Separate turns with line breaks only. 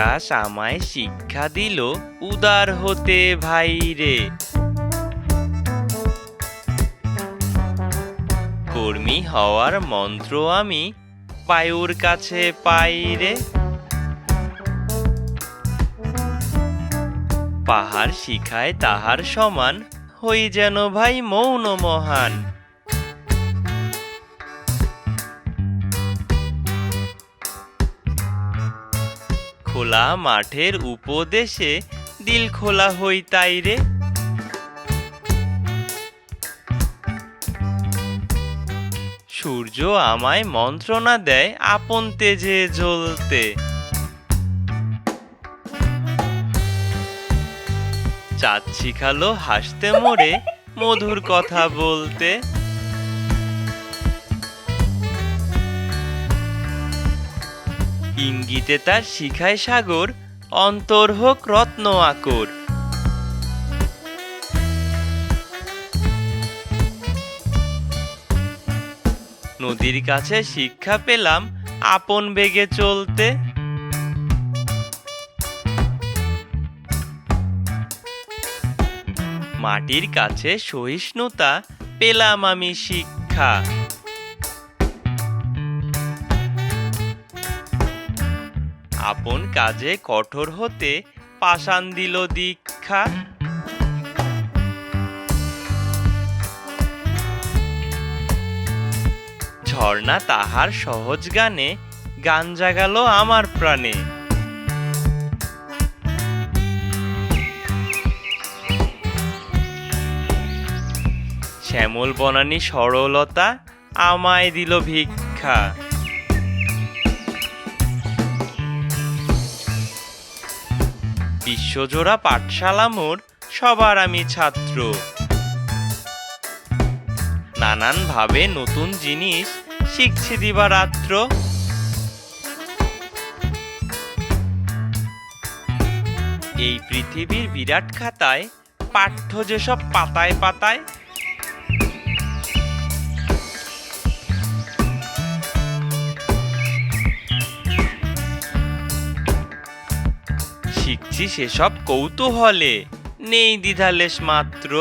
আকাশ আমায় শিক্ষা দিল উদার হতে ভাই রে। কর্মী হওয়ার মন্ত্র আমি বায়ুর কাছে পাই রে। পাহাড় শিখায় তাহার সমান, হই যেন ভাই মৌন মহান। খোলা মাঠের উপদেশে দিল খোলা হই তাই রে। সূর্য আমায় মন্ত্রণা দেয় আপন তেজে জ্বলতে। চাঁদ শিখালো হাসতে মোরে মধুর কথা বলতে। ইঙ্গিতে তার শিখায় সাগর, অন্তর হোক রত্ন আকর। নদীর কাছে শিক্ষা পেলাম আপন বেগে চলতে। মাটির কাছে সহিষ্ণুতা পেলাম আমি শিক্ষা। আপন কাজে কঠোর হতে পাষাণ দিল দীক্ষা। ঝর্ণা তাহার সহজ গানে গান জাগালো আমার প্রাণে। শ্যামল বনানী সরলতা আমায় দিল ভিক্ষা। বিশ্বজোড়া পাঠশালা মোর, সবার আমি ছাত্র। নানান ভাবে নতুন জিনিস শিখছি দিবারাত্র। এই পৃথিবীর বিরাট খাতায় পাঠ্য যেসব পাতায় পাতায়, শিখছি সেসব কৌতূহলে, নেই দ্বিধালেশ মাত্র।